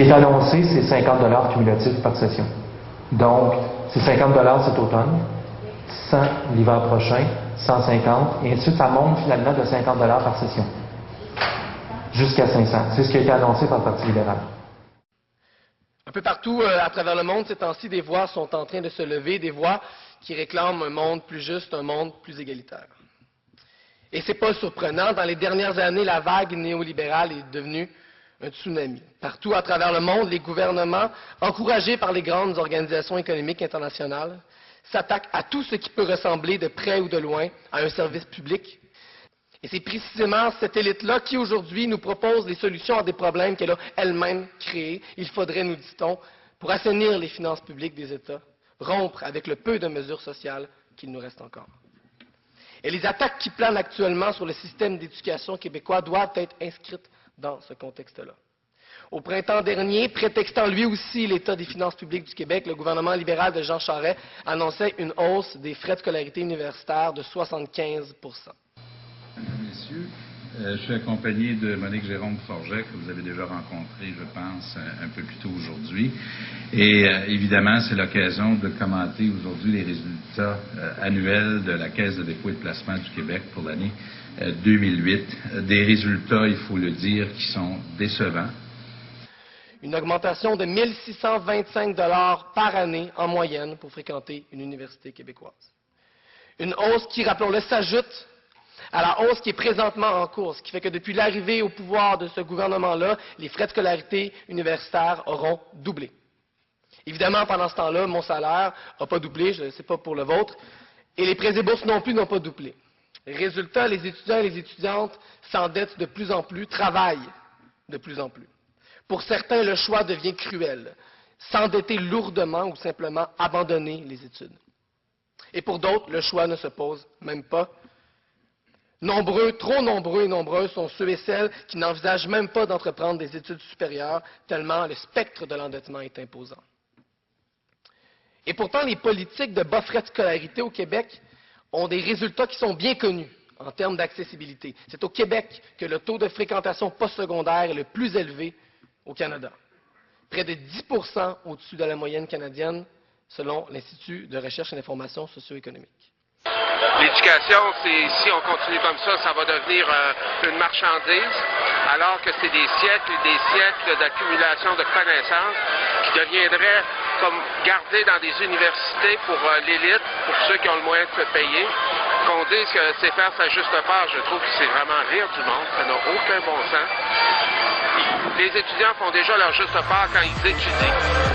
qui est annoncé, c'est 50 $ cumulatifs par session. Donc, c'est 50 $ cet automne, 100 l'hiver prochain, 150, et ensuite ça monte finalement de 50 $ par session, jusqu'à 500. C'est ce qui a été annoncé par le Parti libéral. Un peu partout à travers le monde, ces temps-ci, des voix sont en train de se lever, des voix qui réclament un monde plus juste, un monde plus égalitaire. Et c'est pas surprenant, dans les dernières années, la vague néolibérale est devenue un tsunami. Partout à travers le monde, les gouvernements, encouragés par les grandes organisations économiques internationales, s'attaquent à tout ce qui peut ressembler de près ou de loin à un service public. Et c'est précisément cette élite-là qui, aujourd'hui, nous propose des solutions à des problèmes qu'elle a elle-même créés. Il faudrait, nous dit-on, pour assainir les finances publiques des États, rompre avec le peu de mesures sociales qu'il nous reste encore. Et les attaques qui planent actuellement sur le système d'éducation québécois doivent être inscrites dans ce contexte-là. Au printemps dernier, prétextant lui aussi l'état des finances publiques du Québec, le gouvernement libéral de Jean Charest annonçait une hausse des frais de scolarité universitaire de 75 %. Messieurs, je suis accompagné de Monique Jérôme-Forget, que vous avez déjà rencontré, je pense, un peu plus tôt aujourd'hui. Et évidemment, c'est l'occasion de commenter aujourd'hui les résultats annuels de la Caisse de dépôt et de placement du Québec pour l'année 2008. Des résultats, il faut le dire, qui sont décevants. Une augmentation de 1 625 $ par année en moyenne pour fréquenter une université québécoise. Une hausse qui, rappelons-le, s'ajoute à la hausse qui est présentement en cours, ce qui fait que depuis l'arrivée au pouvoir de ce gouvernement-là, les frais de scolarité universitaires auront doublé. Évidemment, pendant ce temps-là, mon salaire n'a pas doublé, je ne sais pas pour le vôtre, et les prêts et bourses non plus n'ont pas doublé. Résultat, les étudiants et les étudiantes s'endettent de plus en plus, travaillent de plus en plus. Pour certains, le choix devient cruel, s'endetter lourdement ou simplement abandonner les études. Et pour d'autres, le choix ne se pose même pas. Nombreux, trop nombreux et nombreuses sont ceux et celles qui n'envisagent même pas d'entreprendre des études supérieures, tellement le spectre de l'endettement est imposant. Et pourtant, les politiques de bas frais de scolarité au Québec ont des résultats qui sont bien connus en termes d'accessibilité. C'est au Québec que le taux de fréquentation postsecondaire est le plus élevé au Canada. Près de 10 % au-dessus de la moyenne canadienne, selon l'Institut de recherche et d'information socio-économique. L'éducation, si on continue comme ça va devenir une marchandise, alors que c'est des siècles et des siècles d'accumulation de connaissances qui deviendraient comme gardées dans des universités pour l'élite, pour ceux qui ont le moyen de se payer. Qu'on dise que c'est faire sa juste part, je trouve que c'est vraiment rire du monde, ça n'a aucun bon sens. Les étudiants font déjà leur juste part quand ils étudient.